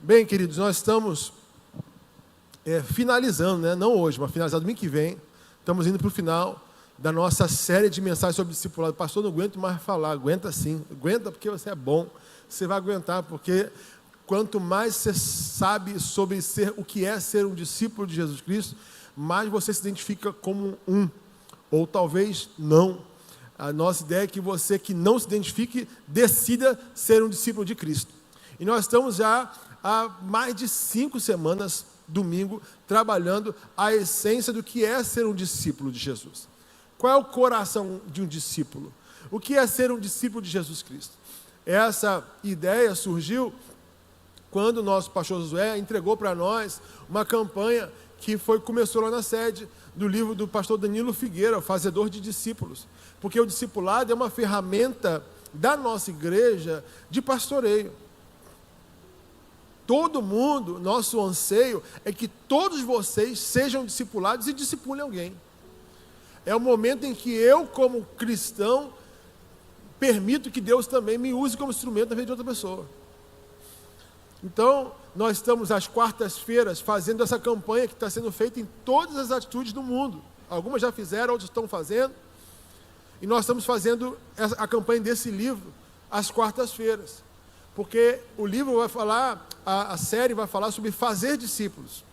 Bem, queridos, nós estamos finalizando, né? Não hoje, mas finalizando domingo que vem. Estamos indo para o final da nossa série de mensagens sobre discipulado. Pastor, não aguento mais falar. Aguenta sim. Aguenta porque você é bom. Você vai aguentar porque quanto mais você sabe sobre o que é ser um discípulo de Jesus Cristo, mais você se identifica como um. Ou talvez não. A nossa ideia é que você que não se identifique, decida ser um discípulo de Cristo. E nós estamos já há mais de 5 semanas, domingo, trabalhando a essência do que é ser um discípulo de Jesus. Qual é o coração de um discípulo? O que é ser um discípulo de Jesus Cristo? Essa ideia surgiu quando o nosso pastor Josué entregou para nós uma campanha que começou lá na sede do livro do pastor Danilo Figueira, o Fazedor de Discípulos. Porque o discipulado é uma ferramenta da nossa igreja de pastoreio. Todo mundo, nosso anseio é que todos vocês sejam discipulados e discipulem alguém. É o momento em que eu, como cristão, permito que Deus também me use como instrumento na vida de outra pessoa. Então, nós estamos às quartas-feiras fazendo essa campanha que está sendo feita em todas as atitudes do mundo. Algumas já fizeram, outras estão fazendo. E nós estamos fazendo a campanha desse livro às quartas-feiras. Porque o livro vai falar, a série vai falar sobre fazer discípulos.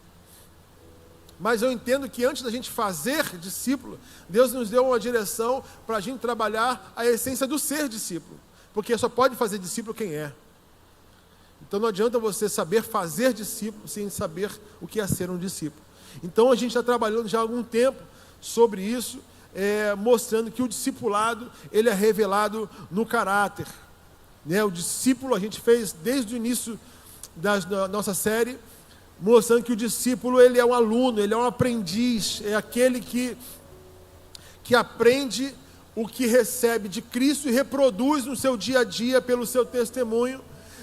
Mas eu entendo que antes da gente fazer discípulo, Deus nos deu uma direção para a gente trabalhar a essência do ser discípulo. Porque só pode fazer discípulo quem é. Então não adianta você saber fazer discípulo sem saber o que é ser um discípulo. Então a gente está trabalhando já há algum tempo sobre isso, mostrando que o discipulado ele é revelado no caráter. O discípulo, a gente fez desde o início da nossa série, mostrando que o discípulo ele é um aluno, ele é um aprendiz, é aquele que aprende o que recebe de Cristo e reproduz no seu dia a dia pelo seu testemunho,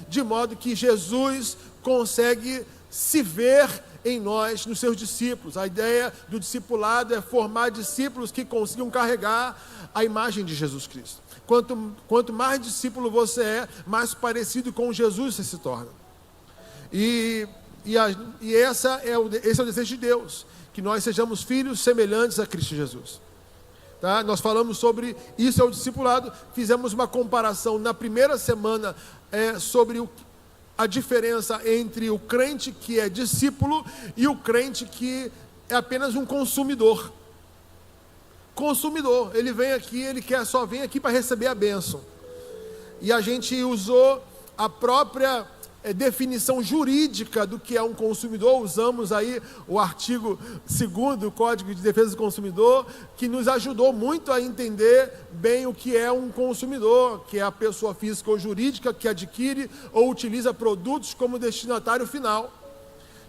de modo que Jesus consegue se ver em nós, nos seus discípulos. A ideia do discipulado é formar discípulos que consigam carregar a imagem de Jesus Cristo. Quanto mais discípulo você é, mais parecido com Jesus você se torna. Esse é o desejo de Deus, que nós sejamos filhos semelhantes a Cristo Jesus. Tá? Nós falamos sobre isso, é o discipulado, fizemos uma comparação na primeira semana sobre a diferença entre o crente que é discípulo e o crente que é apenas um consumidor. Consumidor, ele vem aqui, só vem aqui para receber a bênção. E a gente usou a própria definição jurídica do que é um consumidor, usamos aí o artigo 2º do Código de Defesa do Consumidor, que nos ajudou muito a entender bem o que é um consumidor, que é a pessoa física ou jurídica que adquire ou utiliza produtos como destinatário final.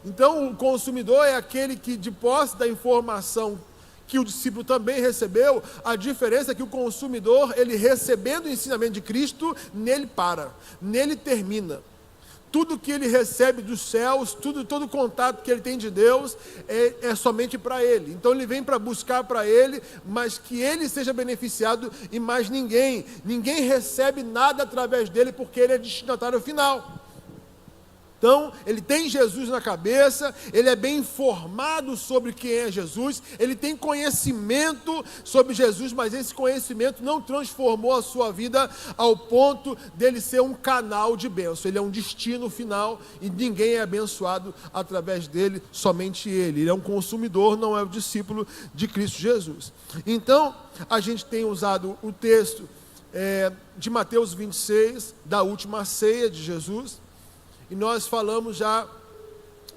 Então, o consumidor é aquele que, de posse da informação que o discípulo também recebeu, a diferença é que o consumidor, ele recebendo o ensinamento de Cristo, nele para, nele termina. Tudo que ele recebe dos céus, todo o contato que ele tem de Deus, é somente para ele. Então ele vem para buscar para ele, mas que ele seja beneficiado e mais ninguém. Ninguém recebe nada através dele, porque ele é destinatário final. Então, ele tem Jesus na cabeça, ele é bem informado sobre quem é Jesus, ele tem conhecimento sobre Jesus, mas esse conhecimento não transformou a sua vida ao ponto dele ser um canal de bênção. Ele é um destino final e ninguém é abençoado através dele, somente ele. Ele é um consumidor, não é o discípulo de Cristo Jesus. Então, a gente tem usado o texto de Mateus 26, da última ceia de Jesus. E nós falamos já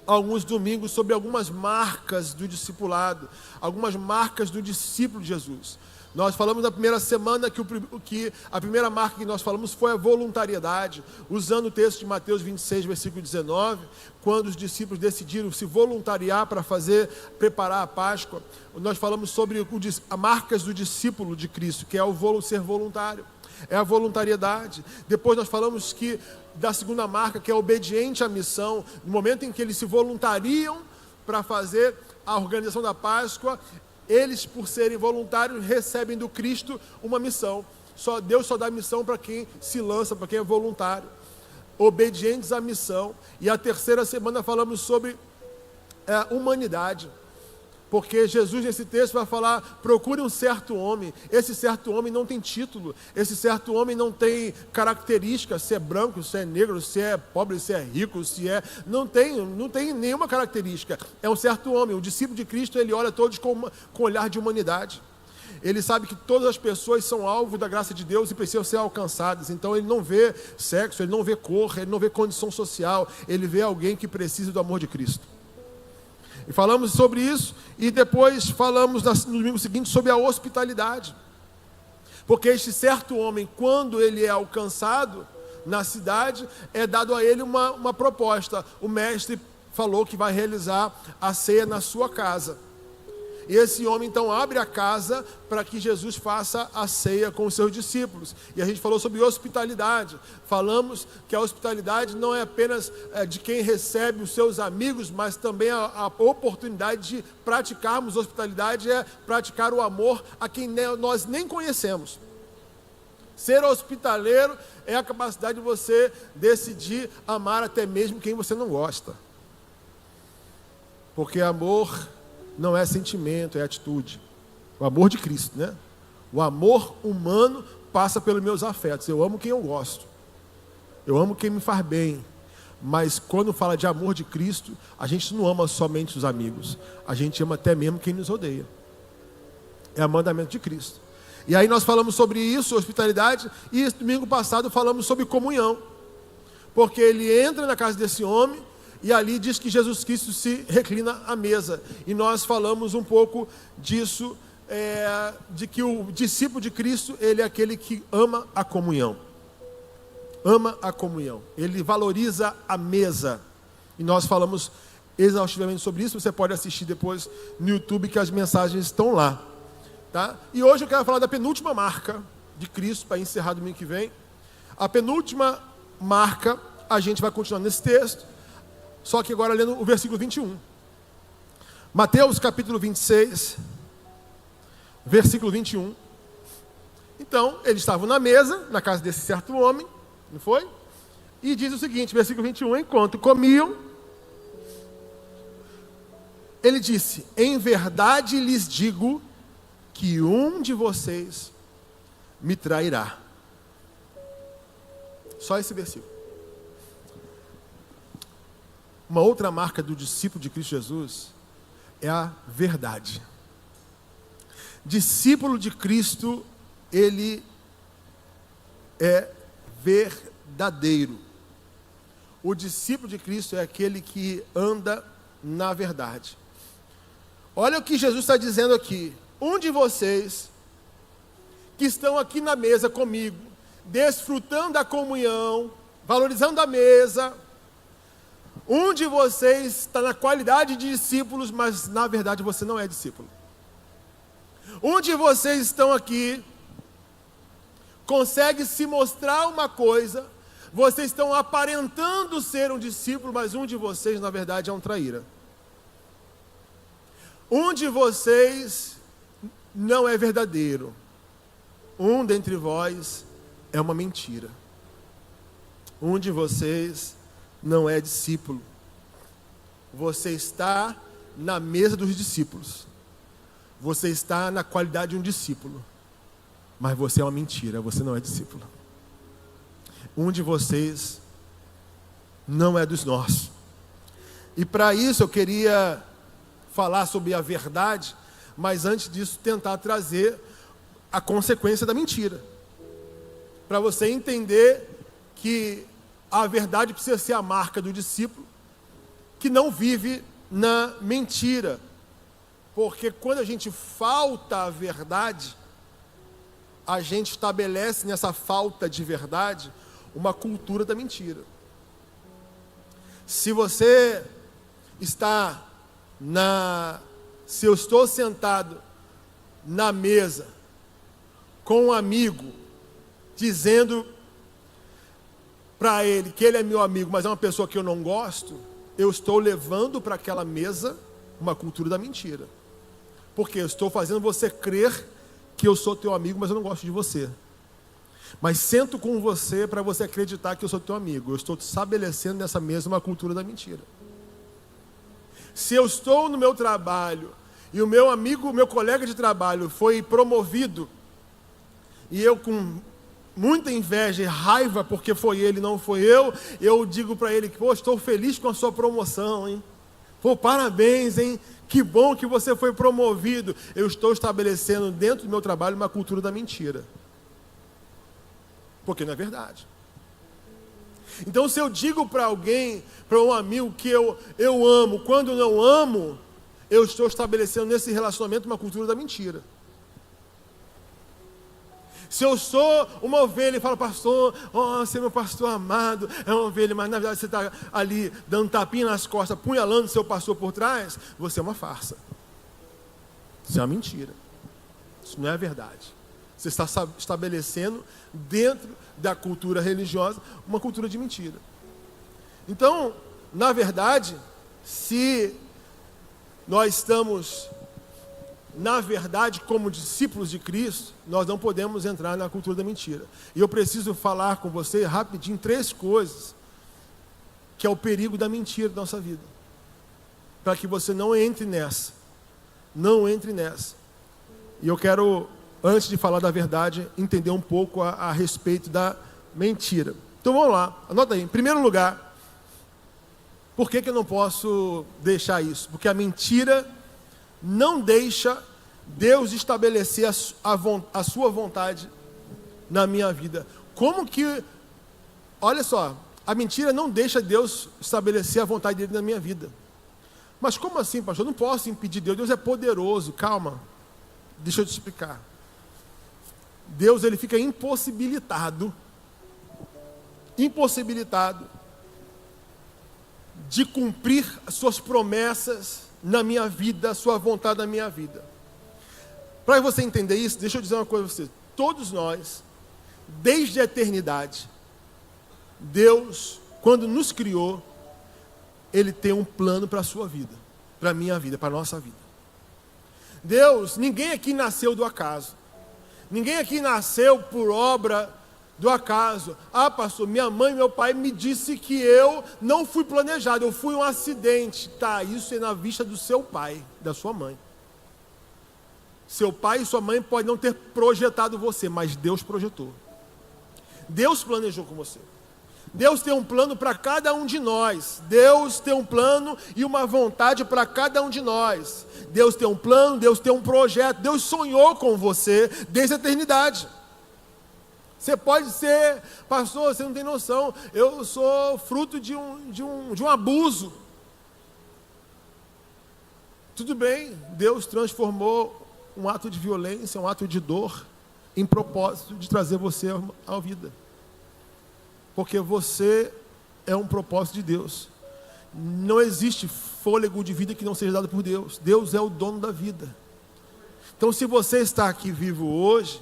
há alguns domingos sobre algumas marcas do discipulado, algumas marcas do discípulo de Jesus. Nós falamos na primeira semana que a primeira marca que nós falamos foi a voluntariedade, usando o texto de Mateus 26, versículo 19, quando os discípulos decidiram se voluntariar para preparar a Páscoa. Nós falamos sobre as marcas do discípulo de Cristo, que é o ser voluntário. É a voluntariedade. Depois nós falamos da segunda marca, que é obediente à missão. No momento em que eles se voluntariam para fazer a organização da Páscoa, eles, por serem voluntários, recebem do Cristo uma missão. Deus só dá missão para quem se lança, para quem é voluntário. obedientes à missão. E a terceira semana falamos sobre humanidade. Porque Jesus nesse texto vai falar, procure um certo homem. Esse certo homem não tem título. Esse certo homem não tem características, se é branco, se é negro, se é pobre, se é rico, se é... Não tem nenhuma característica. É um certo homem. O discípulo de Cristo, ele olha todos com olhar de humanidade. Ele sabe que todas as pessoas são alvo da graça de Deus e precisam ser alcançadas. Então ele não vê sexo, ele não vê cor, ele não vê condição social. Ele vê alguém que precisa do amor de Cristo. E falamos sobre isso, e depois falamos no domingo seguinte sobre a hospitalidade. Porque este certo homem, quando ele é alcançado na cidade, é dado a ele uma proposta. O mestre falou que vai realizar a ceia na sua casa. E esse homem então abre a casa para que Jesus faça a ceia com os seus discípulos. E a gente falou sobre hospitalidade. Falamos que a hospitalidade não é apenas de quem recebe os seus amigos, mas também a oportunidade de praticarmos hospitalidade é praticar o amor a quem nós nem conhecemos. Ser hospitaleiro é a capacidade de você decidir amar até mesmo quem você não gosta. Porque amor não é sentimento, é atitude. O amor de Cristo, né? O amor humano passa pelos meus afetos. Eu amo quem eu gosto. Eu amo quem me faz bem. Mas quando fala de amor de Cristo, a gente não ama somente os amigos. A gente ama até mesmo quem nos odeia. É o mandamento de Cristo. E aí nós falamos sobre isso, hospitalidade, e domingo passado falamos sobre comunhão. Porque ele entra na casa desse homem, e ali diz que Jesus Cristo se reclina à mesa. E nós falamos um pouco disso, de que o discípulo de Cristo, ele é aquele que ama a comunhão. Ama a comunhão. Ele valoriza a mesa. E nós falamos exaustivamente sobre isso. Você pode assistir depois no YouTube, que as mensagens estão lá. Tá? E hoje eu quero falar da penúltima marca de Cristo, para encerrar domingo que vem. A penúltima marca, a gente vai continuar nesse texto. Só que agora lendo o versículo 21. Mateus capítulo 26, versículo 21. Então, eles estavam na mesa, na casa desse certo homem, não foi? E diz o seguinte, versículo 21, enquanto comiam, ele disse, em verdade lhes digo que um de vocês me trairá. Só esse versículo. Uma outra marca do discípulo de Cristo Jesus é a verdade. Discípulo de Cristo, ele é verdadeiro. O discípulo de Cristo é aquele que anda na verdade. Olha o que Jesus está dizendo aqui. Um de vocês que estão aqui na mesa comigo, desfrutando da comunhão, valorizando a mesa, um de vocês está na qualidade de discípulos, mas na verdade você não é discípulo. Um de vocês estão aqui, consegue se mostrar uma coisa, vocês estão aparentando ser um discípulo, mas um de vocês na verdade é um traíra. Um de vocês não é verdadeiro. Um dentre vós é uma mentira. Um de vocês não é discípulo. Você está na mesa dos discípulos. Você está na qualidade de um discípulo. Mas você é uma mentira, você não é discípulo. Um de vocês não é dos nossos. E para isso eu queria falar sobre a verdade, mas antes disso tentar trazer a consequência da mentira. Para você entender que a verdade precisa ser a marca do discípulo que não vive na mentira. Porque quando a gente falta a verdade, a gente estabelece nessa falta de verdade uma cultura da mentira. Se você está se eu estou sentado na mesa com um amigo, dizendo para ele que ele é meu amigo, mas é uma pessoa que eu não gosto, eu estou levando para aquela mesa uma cultura da mentira. Porque eu estou fazendo você crer que eu sou teu amigo, mas eu não gosto de você. Mas sento com você para você acreditar que eu sou teu amigo. Eu estou te estabelecendo nessa mesma cultura da mentira. Se eu estou no meu trabalho e o meu amigo, o meu colega de trabalho foi promovido e eu com muita inveja e raiva porque foi ele, não foi eu digo para ele que, pô, estou feliz com a sua promoção, hein? Pô, parabéns, hein? Que bom que você foi promovido. Eu estou estabelecendo dentro do meu trabalho uma cultura da mentira. Porque não é verdade. Então, se eu digo para alguém, para um amigo que eu amo, quando não amo, eu estou estabelecendo nesse relacionamento uma cultura da mentira. Se eu sou uma ovelha e falo, pastor, você é meu pastor amado, é uma ovelha, mas na verdade você está ali dando tapinha nas costas, apunhalando seu pastor por trás, você é uma farsa. Isso é uma mentira. Isso não é verdade. Você está estabelecendo dentro da cultura religiosa uma cultura de mentira. Então, na verdade, se nós estamos, na verdade, como discípulos de Cristo, nós não podemos entrar na cultura da mentira. E eu preciso falar com você rapidinho 3 coisas que é o perigo da mentira da nossa vida. Para que você não entre nessa. Não entre nessa. E eu quero, antes de falar da verdade, entender um pouco a respeito da mentira. Então vamos lá, anota aí. Em primeiro lugar, por que eu não posso deixar isso? Porque a mentira não deixa Deus estabelecer a sua vontade na minha vida. Como que, olha só, a mentira não deixa Deus estabelecer a vontade dele na minha vida. Mas como assim, pastor? Eu não posso impedir Deus, Deus é poderoso. Calma, deixa eu te explicar. Deus, ele fica impossibilitado de cumprir as suas promessas na minha vida, a sua vontade na minha vida. Para você entender isso, deixa eu dizer uma coisa para você. Todos nós, desde a eternidade, Deus, quando nos criou, Ele tem um plano para a sua vida, para a minha vida, para a nossa vida. Deus, ninguém aqui nasceu do acaso. Ninguém aqui nasceu por obra do acaso. Ah, pastor, minha mãe e meu pai me disse que eu não fui planejado, eu fui um acidente. Tá, isso é na vista do seu pai, da sua mãe. Seu pai e sua mãe podem não ter projetado você, mas Deus projetou. Deus planejou com você. Deus tem um plano para cada um de nós. Deus tem um plano e uma vontade para cada um de nós. Deus tem um plano, Deus tem um projeto. Deus sonhou com você desde a eternidade. Você pode ser, pastor, você não tem noção, eu sou fruto de um abuso. Tudo bem, Deus transformou um ato de violência, um ato de dor, em propósito de trazer você à vida. Porque você é um propósito de Deus. Não existe fôlego de vida que não seja dado por Deus. Deus é o dono da vida. Então, se você está aqui vivo hoje,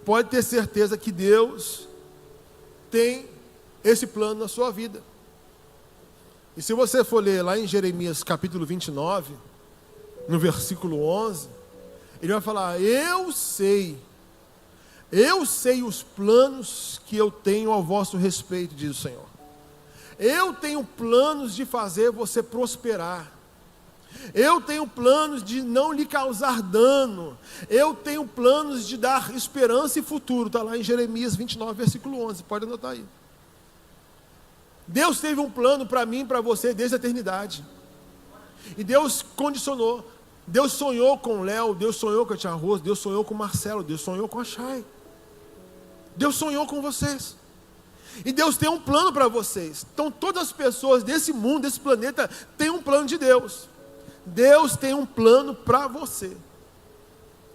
pode ter certeza que Deus tem esse plano na sua vida. E se você for ler lá em Jeremias capítulo 29, no versículo 11, ele vai falar, eu sei os planos que eu tenho ao vosso respeito, diz o Senhor. Eu tenho planos de fazer você prosperar. Eu tenho planos de não lhe causar dano. Eu tenho planos de dar esperança e futuro. Está lá em Jeremias 29, versículo 11. Pode anotar aí. Deus teve um plano para mim e para você desde a eternidade. E Deus condicionou. Deus sonhou com o Léo, Deus sonhou com a Tia Rosa, Deus sonhou com o Marcelo, Deus sonhou com a Chay. Deus sonhou com vocês. E Deus tem um plano para vocês. Então todas as pessoas desse mundo, desse planeta, têm um plano de Deus. Deus tem um plano para você.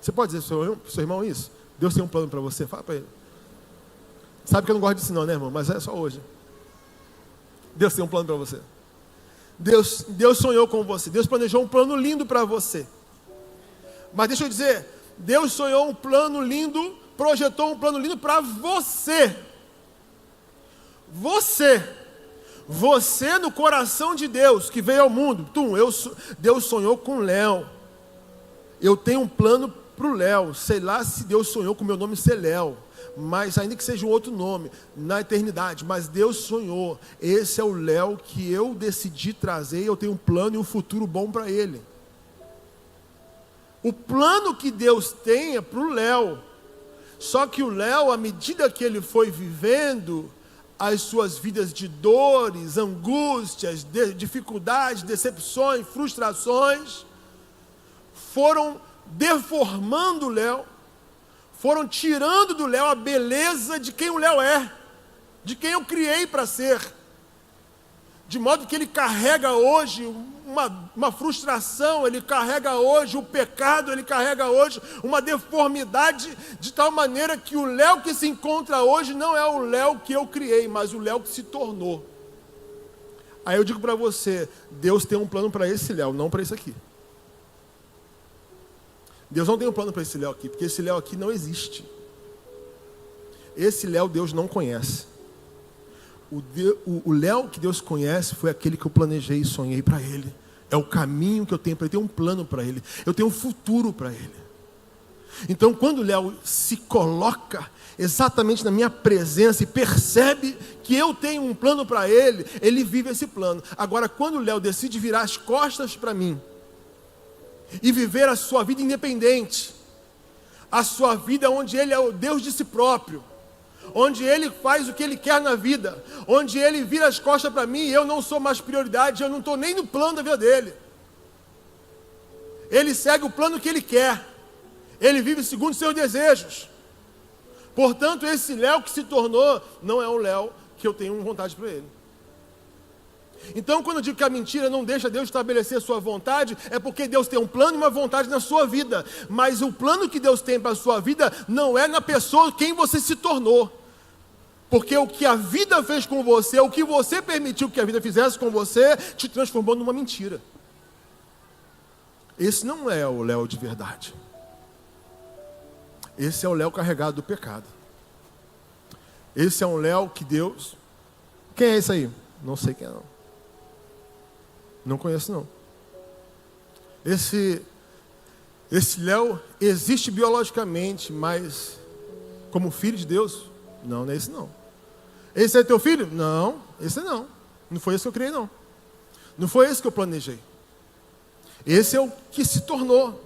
Você pode dizer para o seu irmão isso? Deus tem um plano para você? Fala para ele. Sabe que eu não gosto disso não, né, irmão? Mas é só hoje. Deus tem um plano para você. Deus sonhou com você. Deus planejou um plano lindo para você. Mas deixa eu dizer, Deus sonhou um plano lindo, projetou um plano lindo para você. Você no coração de Deus, que veio ao mundo. Deus sonhou com o Léo. Eu tenho um plano para o Léo. Sei lá se Deus sonhou com o meu nome ser Léo. mas ainda que seja um outro nome, na eternidade, mas Deus sonhou, esse é o Léo que eu decidi trazer, e eu tenho um plano e um futuro bom para ele. O plano que Deus tem é para o Léo, só que o Léo, à medida que ele foi vivendo as suas vidas de dores, angústias, dificuldades, decepções, frustrações, foram deformando o Léo, foram tirando do Léo a beleza de quem o Léo é, de quem eu criei para ser. De modo que ele carrega hoje uma frustração, ele carrega hoje o pecado, ele carrega hoje uma deformidade, de tal maneira que o Léo que se encontra hoje não é o Léo que eu criei, mas o Léo que se tornou. Aí eu digo para você, Deus tem um plano para esse Léo, não para esse aqui. Deus não tem um plano para esse Léo aqui, porque esse Léo aqui não existe. Esse Léo Deus não conhece. O Léo que Deus conhece foi aquele que eu planejei e sonhei para ele. É o caminho que eu tenho para ele, eu tenho um plano para ele, eu tenho um futuro para ele. Então quando o Léo se coloca exatamente na minha presença e percebe que eu tenho um plano para ele, ele vive esse plano. Agora quando o Léo decide virar as costas para mim, e viver a sua vida independente, a sua vida onde ele é o Deus de si próprio, onde ele faz o que ele quer na vida, onde ele vira as costas para mim e eu não sou mais prioridade, eu não estou nem no plano da vida dele. Ele segue o plano que ele quer, ele vive segundo seus desejos. Portanto, esse Léo que se tornou, não é o Léo que eu tenho vontade para ele. Então, quando eu digo que a mentira não deixa Deus estabelecer a sua vontade, é porque Deus tem um plano e uma vontade na sua vida. Mas o plano que Deus tem para a sua vida não é na pessoa quem você se tornou. Porque o que a vida fez com você, o que você permitiu que a vida fizesse com você, te transformou numa mentira. Esse não é o Léo de verdade. Esse é o Léo carregado do pecado. Esse é um Léo que Deus... Quem é esse aí? Não sei quem é não. Não conheço não. Esse Léo existe biologicamente, mas como filho de Deus? Não, não é esse não. Esse é teu filho? Não, esse não. Não foi esse que eu criei não. Não foi esse que eu planejei. Esse é o que se tornou.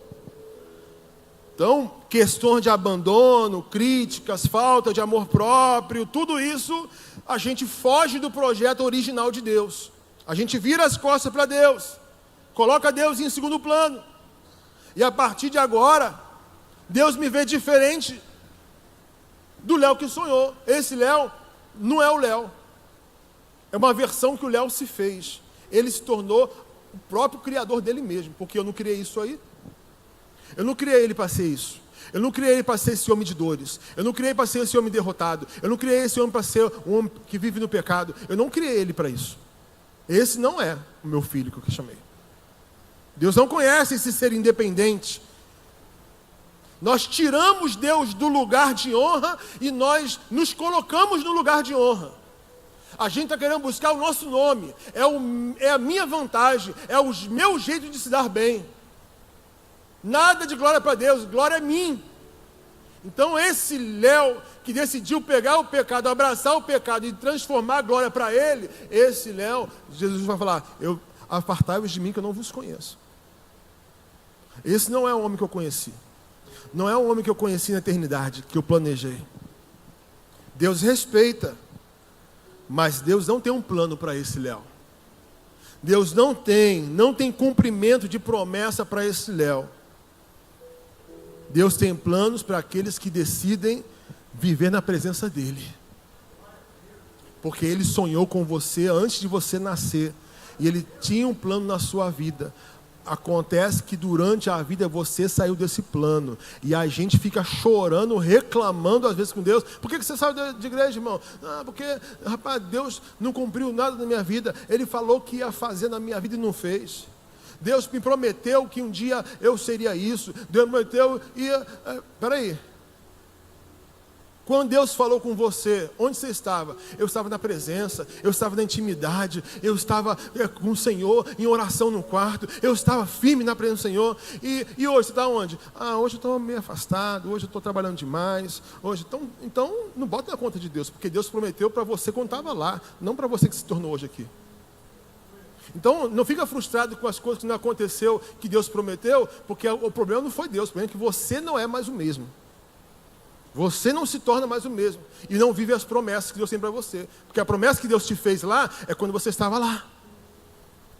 Então, questões de abandono, críticas, falta de amor próprio, tudo isso, a gente foge do projeto original de Deus. A gente vira as costas para Deus, coloca Deus em segundo plano. E a partir de agora, Deus me vê diferente do Léo que sonhou. Esse Léo não é o Léo. É uma versão que o Léo se fez. Ele se tornou o próprio criador dele mesmo, porque eu não criei isso aí. Eu não criei ele para ser isso. Eu não criei ele para ser esse homem de dores. Eu não criei para ser esse homem derrotado. Eu não criei esse homem para ser um homem que vive no pecado. Eu não criei ele para isso. Esse não é o meu filho que eu chamei. Deus não conhece esse ser independente. Nós tiramos Deus do lugar de honra e nós nos colocamos no lugar de honra. A gente está querendo buscar o nosso nome. É a minha vantagem. É o meu jeito de se dar bem. Nada de glória para Deus. Glória a mim. Então esse Léo que decidiu pegar o pecado, abraçar o pecado e transformar a glória para ele, esse Léo, Jesus vai falar, apartai-vos de mim que eu não vos conheço. Esse não é o homem que eu conheci. Não é o homem que eu conheci na eternidade, que eu planejei. Deus respeita, mas Deus não tem um plano para esse Léo. Deus não tem cumprimento de promessa para esse Léo. Deus tem planos para aqueles que decidem viver na presença dEle. Porque Ele sonhou com você antes de você nascer. E Ele tinha um plano na sua vida. Acontece que durante a vida você saiu desse plano. E a gente fica chorando, reclamando às vezes com Deus. Por que você saiu de igreja, irmão? Porque, rapaz, Deus não cumpriu nada na minha vida. Ele falou que ia fazer na minha vida e não fez. Deus me prometeu que um dia eu seria isso. Deus me prometeu, peraí. Quando Deus falou com você, onde você estava? Eu estava na presença, eu estava na intimidade, eu estava com o Senhor, em oração no quarto, eu estava firme na presença do Senhor. E hoje, você está onde? Hoje eu estou meio afastado, hoje eu estou trabalhando demais. Então, não bota na conta de Deus, porque Deus prometeu para você quando estava lá, não para você que se tornou hoje aqui. Então, não fica frustrado com as coisas que não aconteceu, que Deus prometeu, porque o problema não foi Deus, o problema é que você não é mais o mesmo. Você não se torna mais o mesmo. E não vive as promessas que Deus tem para você. Porque a promessa que Deus te fez lá, é quando você estava lá.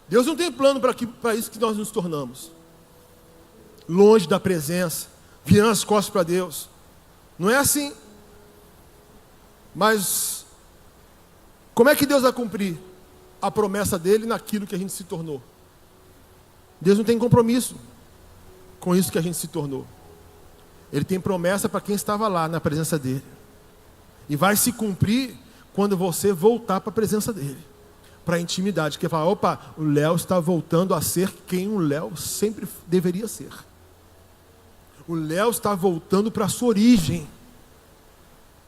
Deus não tem plano para isso que nós nos tornamos. Longe da presença, virando as costas para Deus. Não é assim. Mas, como é que Deus vai cumprir a promessa dele naquilo que a gente se tornou? Deus não tem compromisso com isso que a gente se tornou. Ele tem promessa para quem estava lá na presença dele. E vai se cumprir quando você voltar para a presença dele, para a intimidade. Que fala, opa, o Léo está voltando a ser quem o Léo sempre deveria ser. O Léo está voltando para a sua origem.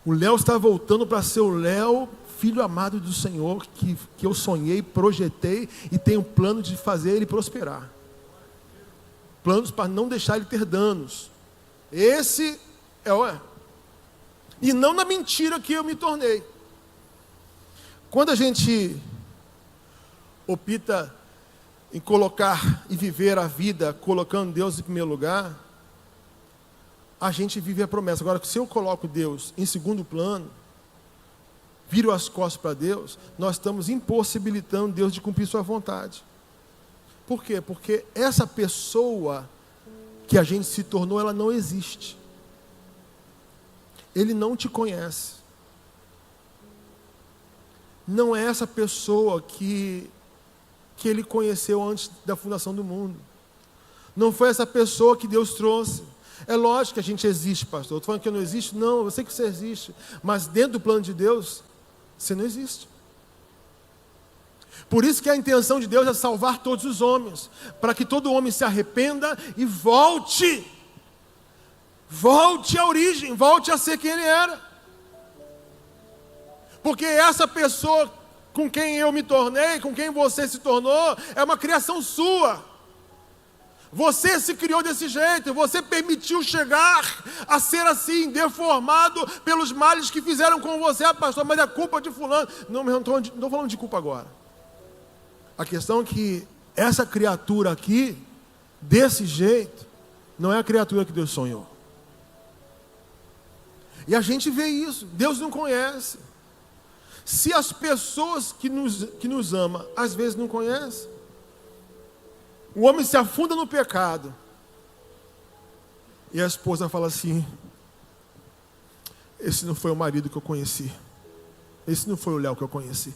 O Léo está voltando para ser o Léo, filho amado do Senhor, que eu sonhei, projetei e tenho plano de fazer ele prosperar. Planos para não deixar ele ter danos. Esse é o... E não na mentira que eu me tornei. Quando a gente opta em colocar e viver a vida colocando Deus em primeiro lugar, a gente vive a promessa. Agora, se eu coloco Deus em segundo plano, viro as costas para Deus, nós estamos impossibilitando Deus de cumprir sua vontade. Por quê? Porque essa pessoa que a gente se tornou, ela não existe. Ele não te conhece. Não é essa pessoa que ele conheceu antes da fundação do mundo. Não foi essa pessoa que Deus trouxe. É lógico que a gente existe, pastor. Estou falando que eu não existo? Não, eu sei que você existe. Mas dentro do plano de Deus, você não existe. Por isso que a intenção de Deus é salvar todos os homens, para que todo homem se arrependa e volte à origem, volte a ser quem ele era. Porque essa pessoa com quem eu me tornei, com quem você se tornou, é uma criação sua. Você se criou desse jeito, você permitiu chegar a ser assim, deformado pelos males que fizeram com você, pastor, mas é culpa de fulano. Não estou falando de culpa agora. A questão é que essa criatura aqui, desse jeito, não é a criatura que Deus sonhou. E a gente vê isso, Deus não conhece. Se as pessoas que nos amam, às vezes não conhecem, o homem se afunda no pecado, e a esposa fala assim, esse não foi o marido que eu conheci, esse não foi o Léo que eu conheci.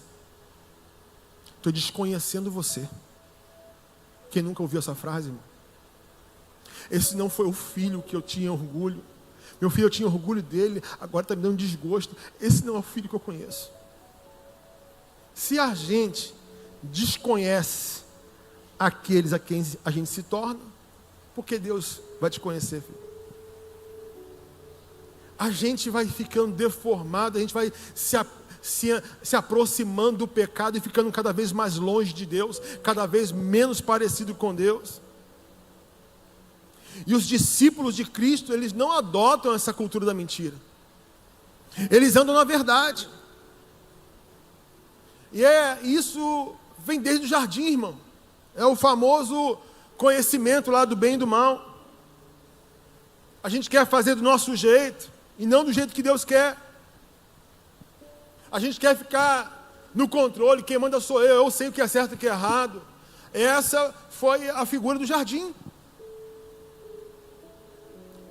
Estou desconhecendo você. Quem nunca ouviu essa frase, irmão? Esse não foi o filho que eu tinha orgulho. Meu filho, eu tinha orgulho dele, agora está me dando desgosto. Esse não é o filho que eu conheço. Se a gente desconhece aqueles a quem a gente se torna, por que Deus vai te conhecer, filho? A gente vai ficando deformado, a gente vai se aproximando do pecado e ficando cada vez mais longe de Deus, cada vez menos parecido com Deus. E os discípulos de Cristo, eles não adotam essa cultura da mentira. Eles andam na verdade. E isso vem desde o jardim, irmão. É o famoso conhecimento lá do bem e do mal. A gente quer fazer do nosso jeito e não do jeito que Deus quer. A gente quer ficar no controle, quem manda sou eu sei o que é certo e o que é errado. Essa foi a figura do jardim.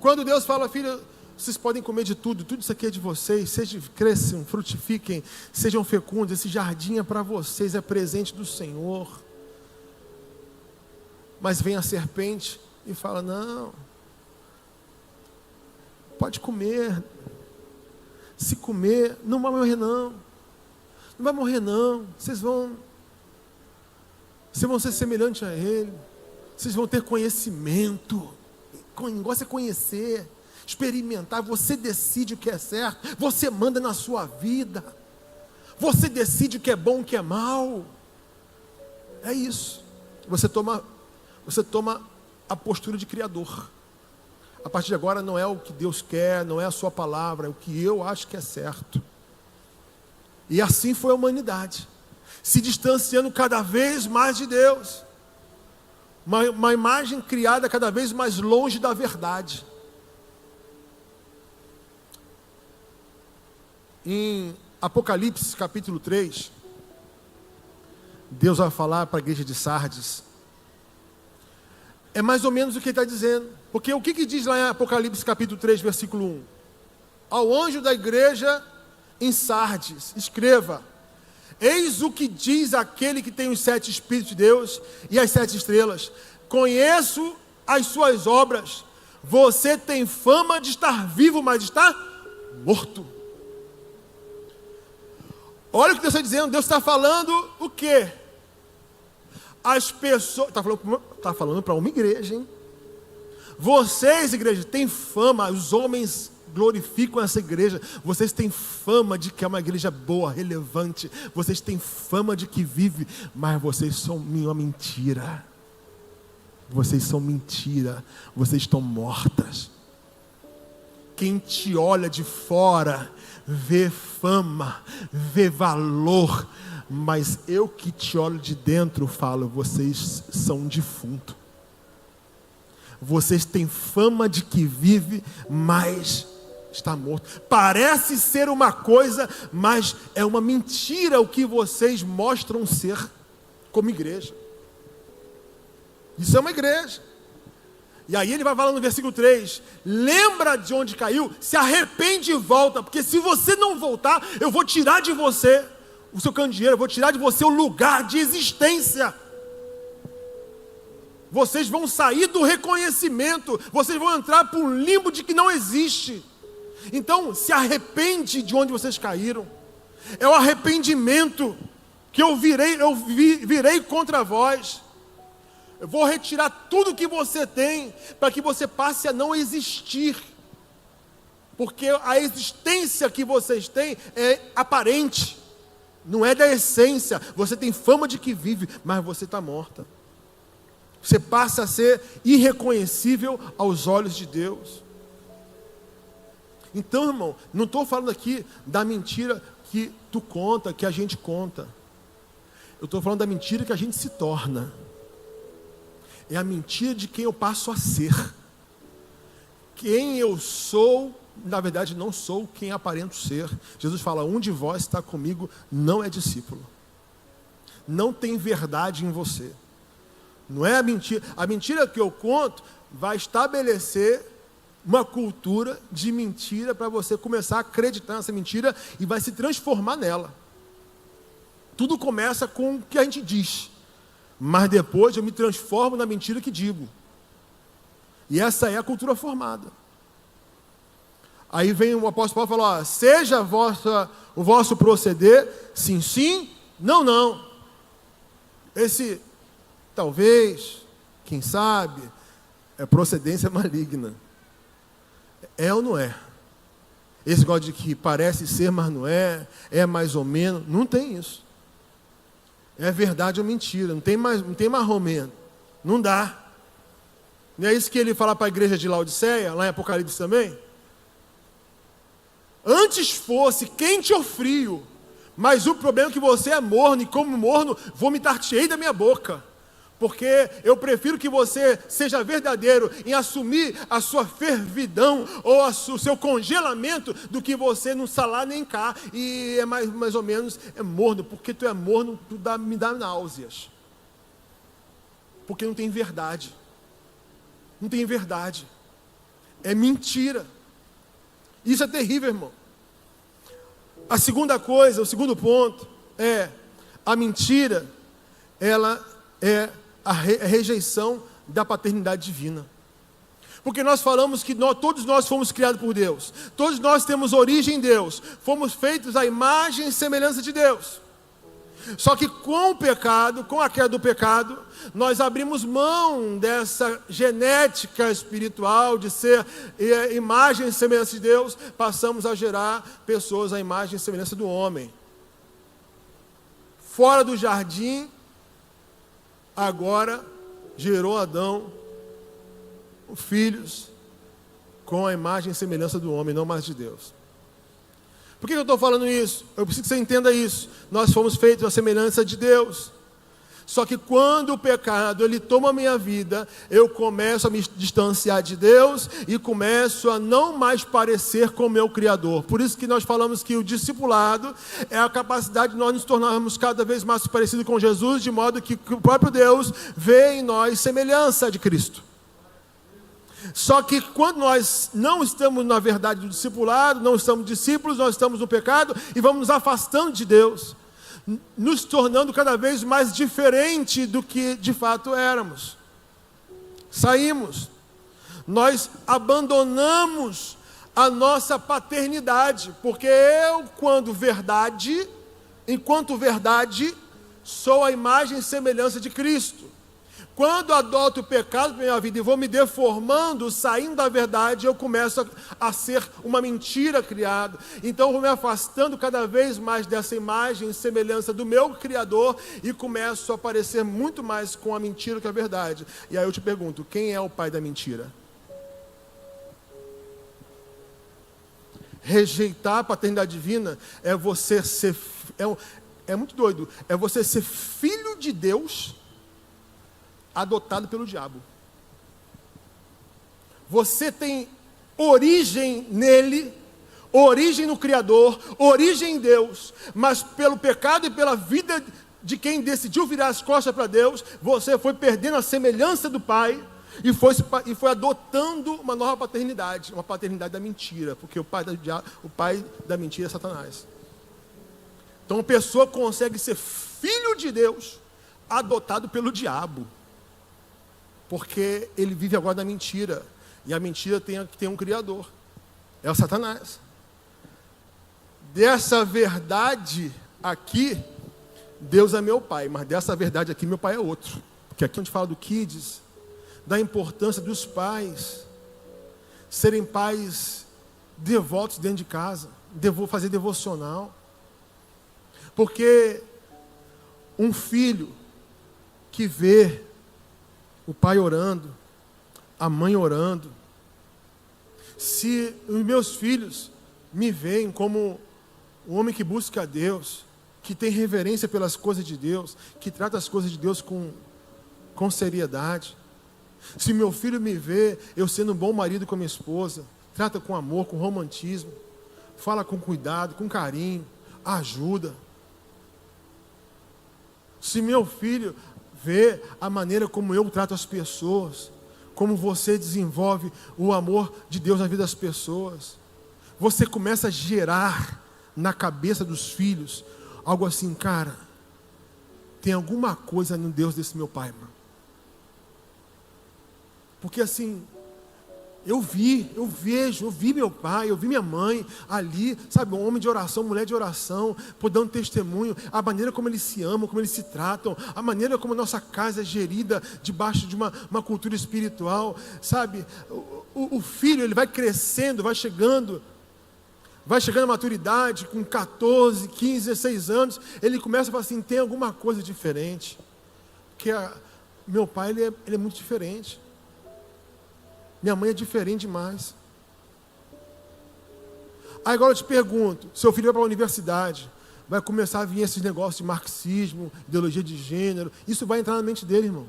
Quando Deus fala, filho, vocês podem comer de tudo isso aqui é de vocês, cresçam, frutifiquem, sejam fecundos, esse jardim é para vocês, é presente do Senhor. Mas vem a serpente e fala, não, pode comer, se comer, não vai morrer não, não vai morrer não, vocês vão ser semelhantes a Ele, vocês vão ter conhecimento, o negócio é conhecer, experimentar. Você decide o que é certo, você manda na sua vida, você decide o que é bom, o que é mal. É isso. Você toma a postura de criador. A partir de agora não é o que Deus quer, não é a sua palavra, é o que eu acho que é certo. E assim foi a humanidade, se distanciando cada vez mais de Deus. Uma imagem criada cada vez mais longe da verdade. Em Apocalipse capítulo 3, Deus vai falar para a igreja de Sardes. É mais ou menos o que ele está dizendo. Porque o que diz lá em Apocalipse capítulo 3, versículo 1? Ao anjo da igreja em Sardes, escreva: eis o que diz aquele que tem os 7 Espíritos de Deus e as 7 estrelas. Conheço as suas obras. Você tem fama de estar vivo, mas está morto. Olha o que Deus está dizendo. Deus está falando o quê? As pessoas... Está falando para uma igreja, hein? Vocês, igreja, têm fama. Os homens glorificam essa igreja. Vocês têm fama de que é uma igreja boa, relevante. Vocês têm fama de que vive. Mas vocês são uma mentira. Vocês são mentira. Vocês estão mortas. Quem te olha de fora vê fama, vê valor, mas eu que te olho de dentro falo: vocês são defunto. Vocês têm fama de que vive, mas está morto. Parece ser uma coisa, mas é uma mentira o que vocês mostram ser como igreja. Isso é uma igreja. E aí ele vai falar no versículo 3, lembra de onde caiu, se arrepende e volta, porque se você não voltar, eu vou tirar de você o seu candeeiro, eu vou tirar de você o lugar de existência. Vocês vão sair do reconhecimento, vocês vão entrar para um limbo de que não existe. Então, se arrepende de onde vocês caíram. É o arrependimento que eu virei contra vós. Eu vou retirar tudo que você tem, para que você passe a não existir. Porque a existência que vocês têm é aparente, não é da essência. Você tem fama de que vive, mas você está morta. Você passa a ser irreconhecível aos olhos de Deus. Então, irmão, não estou falando aqui da mentira que tu conta, que a gente conta. Eu estou falando da mentira que a gente se torna. É a mentira de quem eu passo a ser. Quem eu sou, na verdade não sou quem aparento ser. Jesus fala: um de vós está comigo, não é discípulo. Não tem verdade em você. Não é a mentira. A mentira que eu conto vai estabelecer uma cultura de mentira para você começar a acreditar nessa mentira e vai se transformar nela. Tudo começa com o que a gente diz. Mas depois eu me transformo na mentira que digo. E essa é a cultura formada. Aí vem o apóstolo Paulo e fala: ó, seja o vosso proceder, sim, sim, não, não. Esse, talvez, quem sabe, é procedência maligna. É ou não é? Esse negócio de que parece ser, mas não é mais ou menos, não tem isso. É verdade ou mentira, não tem mais romeno. Não dá. Não é isso que ele fala para a igreja de Laodiceia, lá em Apocalipse também? Antes fosse quente ou frio, mas o problema é que você é morno, e como morno, vomitar-te-ei da minha boca. Porque eu prefiro que você seja verdadeiro em assumir a sua fervidão ou o seu congelamento do que você não salar nem cá e é mais ou menos morno. Porque tu é morno, me dá náuseas. Porque não tem verdade. Não tem verdade. É mentira. Isso é terrível, irmão. A segunda coisa, o segundo ponto é a mentira, ela é a rejeição da paternidade divina. Porque nós falamos que todos nós fomos criados por Deus. Todos nós temos origem em Deus. Fomos feitos à imagem e semelhança de Deus. Só que com o pecado, com a queda do pecado, nós abrimos mão dessa genética espiritual de ser imagem e semelhança de Deus, passamos a gerar pessoas à imagem e semelhança do homem. Fora do jardim, agora gerou Adão filhos com a imagem e semelhança do homem, não mais de Deus. Por que eu estou falando isso? Eu preciso que você entenda isso. Nós fomos feitos à semelhança de Deus. Só que quando o pecado ele toma a minha vida, eu começo a me distanciar de Deus e começo a não mais parecer com o meu Criador. Por isso que nós falamos que o discipulado é a capacidade de nós nos tornarmos cada vez mais parecidos com Jesus, de modo que o próprio Deus vê em nós semelhança de Cristo. Só que quando nós não estamos na verdade do discipulado, não estamos discípulos, nós estamos no pecado e vamos nos afastando de Deus, nos tornando cada vez mais diferente do que de fato éramos. Saímos, nós abandonamos a nossa paternidade, porque eu, enquanto verdade, sou a imagem e semelhança de Cristo. Quando adoto o pecado na minha vida e vou me deformando, saindo da verdade, eu começo a ser uma mentira criada. Então eu vou me afastando cada vez mais dessa imagem e semelhança do meu Criador e começo a parecer muito mais com a mentira que a verdade. E aí eu te pergunto, quem é o pai da mentira? Rejeitar a paternidade divina é você ser... É muito doido. É você ser filho de Deus adotado pelo diabo. Você tem origem nele, origem no Criador, origem em Deus, mas pelo pecado e pela vida de quem decidiu virar as costas para Deus, você foi perdendo a semelhança do Pai e foi adotando uma nova paternidade, uma paternidade da mentira, porque o pai da mentira é Satanás. Então a pessoa consegue ser filho de Deus adotado pelo diabo, porque ele vive agora da mentira, e a mentira tem um criador, é o Satanás. Dessa verdade aqui, Deus é meu pai, mas dessa verdade aqui, meu pai é outro. Porque aqui a gente fala do Kids, da importância dos pais serem pais devotos dentro de casa, fazer devocional. Porque um filho que vê o pai orando, a mãe orando, se os meus filhos me veem como um homem que busca a Deus, que tem reverência pelas coisas de Deus, que trata as coisas de Deus com seriedade, se meu filho me vê eu sendo um bom marido com a minha esposa, trata com amor, com romantismo, fala com cuidado, com carinho, ajuda, se meu filho vê a maneira como eu trato as pessoas, como você desenvolve o amor de Deus na vida das pessoas, você começa a gerar na cabeça dos filhos algo assim, cara, tem alguma coisa no Deus desse meu pai, mano. Porque assim, eu vi meu pai, eu vi minha mãe ali, sabe, um homem de oração, mulher de oração, dando testemunho, a maneira como eles se amam, como eles se tratam, a maneira como a nossa casa é gerida debaixo de uma cultura espiritual, sabe, o filho, ele vai crescendo, vai chegando à maturidade, com 14, 15, 16 anos, ele começa a falar assim, tem alguma coisa diferente, porque meu pai, ele é muito diferente. Minha mãe é diferente demais. Aí agora eu te pergunto, seu filho vai para a universidade, vai começar a vir esses negócios de marxismo, ideologia de gênero, isso vai entrar na mente dele, irmão.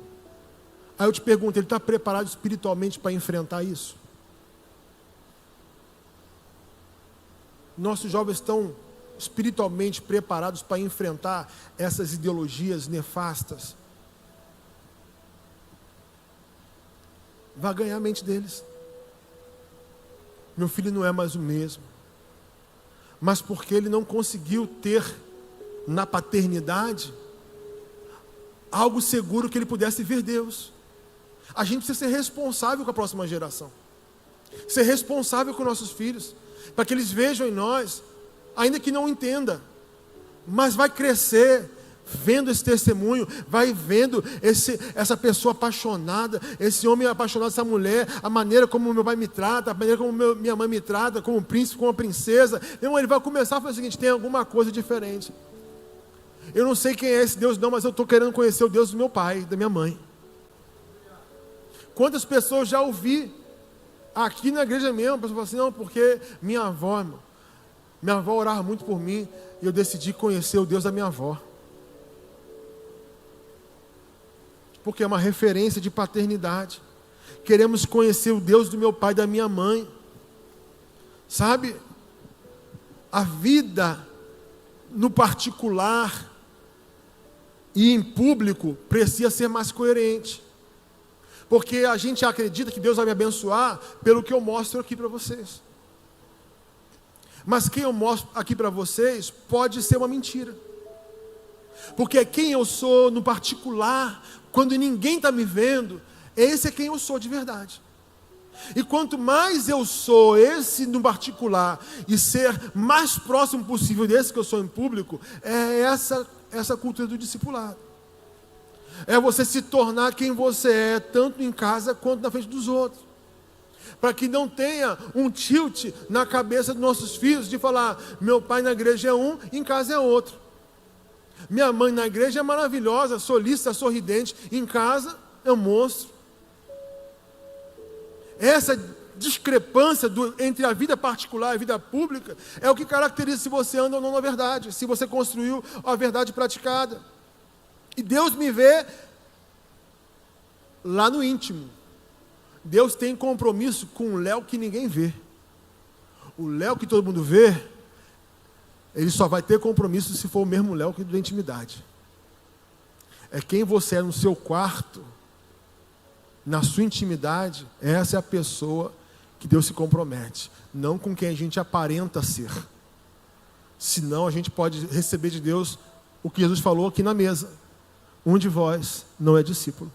Aí eu te pergunto, ele está preparado espiritualmente para enfrentar isso? Nossos jovens estão espiritualmente preparados para enfrentar essas ideologias nefastas? Vai ganhar a mente deles. Meu filho não é mais o mesmo. Mas porque ele não conseguiu ter na paternidade algo seguro que ele pudesse ver Deus. A gente precisa ser responsável com a próxima geração. Ser responsável com nossos filhos, para que eles vejam em nós, ainda que não entenda, mas vai crescer vendo esse testemunho, vai vendo essa pessoa apaixonada, esse homem apaixonado, essa mulher, a maneira como meu pai me trata, a maneira como minha mãe me trata, como príncipe, como princesa. Irmão, ele vai começar a fazer o seguinte: tem alguma coisa diferente. Eu não sei quem é esse Deus não, mas eu estou querendo conhecer o Deus do meu pai, da minha mãe. Quantas pessoas já ouvi aqui na igreja mesmo, a pessoa fala assim: não, porque minha avó, irmão, minha avó orava muito por mim, e eu decidi conhecer o Deus da minha avó. Porque é uma referência de paternidade. Queremos conhecer o Deus do meu pai e da minha mãe. Sabe? A vida no particular e em público precisa ser mais coerente. Porque a gente acredita que Deus vai me abençoar pelo que eu mostro aqui para vocês. Mas quem eu mostro aqui para vocês pode ser uma mentira. Porque quem eu sou no particular, quando ninguém está me vendo, esse é quem eu sou de verdade. E quanto mais eu sou esse no particular e ser mais próximo possível desse que eu sou em público, é essa cultura do discipulado. É você se tornar quem você é, tanto em casa quanto na frente dos outros. Para que não tenha um tilt na cabeça dos nossos filhos de falar: meu pai na igreja é um, em casa é outro. Minha mãe na igreja é maravilhosa, solícita, sorridente, em casa é um monstro. Essa discrepância entre a vida particular e a vida pública é o que caracteriza se você anda ou não na verdade, se você construiu a verdade praticada. E Deus me vê lá no íntimo. Deus tem compromisso com o Léo que ninguém vê. O Léo que todo mundo vê, ele só vai ter compromisso se for o mesmo Léo que da intimidade. É quem você é no seu quarto, na sua intimidade, essa é a pessoa que Deus se compromete, não com quem a gente aparenta ser. Senão a gente pode receber de Deus o que Jesus falou aqui na mesa: um de vós não é discípulo.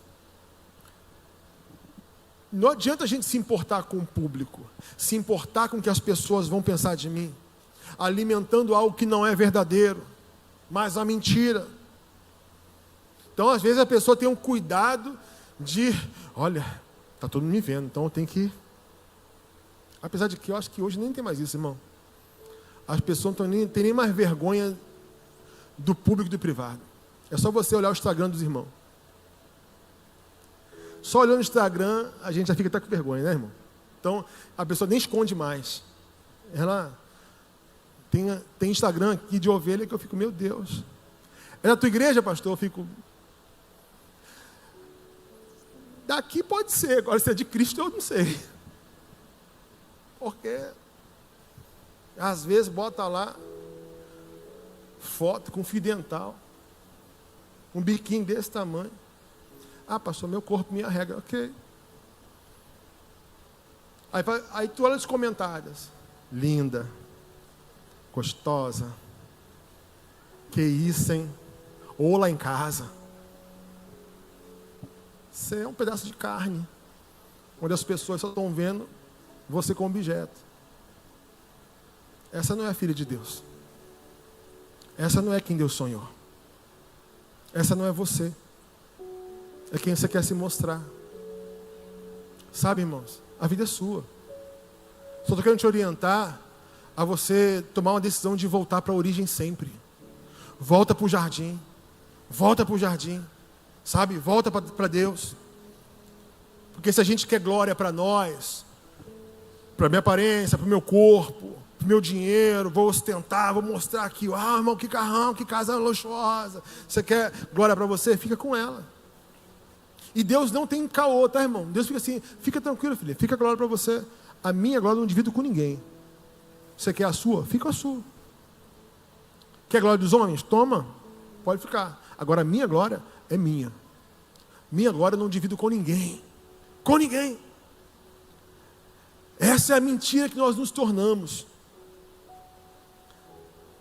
Não adianta a gente se importar com o público, se importar com o que as pessoas vão pensar de mim, alimentando algo que não é verdadeiro, mas a mentira. Então, às vezes, a pessoa tem um cuidado de: olha, está todo mundo me vendo, então eu tenho que... Apesar de que eu acho que hoje nem tem mais isso, irmão. As pessoas não têm nem mais vergonha do público e do privado. É só você olhar o Instagram dos irmãos. Só olhando o Instagram, a gente já fica até com vergonha, né, irmão? Então, a pessoa nem esconde mais. Ela tem Instagram aqui de ovelha que eu fico: meu Deus. É na tua igreja, pastor? Eu fico... Daqui pode ser, agora se é de Cristo eu não sei. Porque às vezes bota lá foto com fio dental, um biquinho desse tamanho. Ah, pastor, meu corpo, minha regra. Ok. Aí tu olha os comentários: linda, gostosa, que isso, hein? Ou lá em casa. Você é um pedaço de carne, onde as pessoas só estão vendo você como objeto. Essa não é a filha de Deus. Essa não é quem Deus sonhou. Essa não é você. É quem você quer se mostrar. Sabe, irmãos, a vida é sua. Só estou querendo te orientar a você tomar uma decisão de voltar para a origem sempre. Volta para o jardim. Volta para o jardim. Sabe, volta para Deus. Porque se a gente quer glória para nós, para minha aparência, para o meu corpo, para o meu dinheiro, vou ostentar, vou mostrar aqui: ah, irmão, que carrão, que casa luxuosa. Você quer glória para você? Fica com ela. E Deus não tem caô, tá, irmão? Deus fica assim: fica tranquilo, filho, fica a glória para você. A minha glória eu não divido com ninguém. Você quer a sua? Fica a sua. Quer a glória dos homens? Toma, pode ficar. Agora a minha glória é minha. Minha glória eu não divido com ninguém. Com ninguém. Essa é a mentira que nós nos tornamos.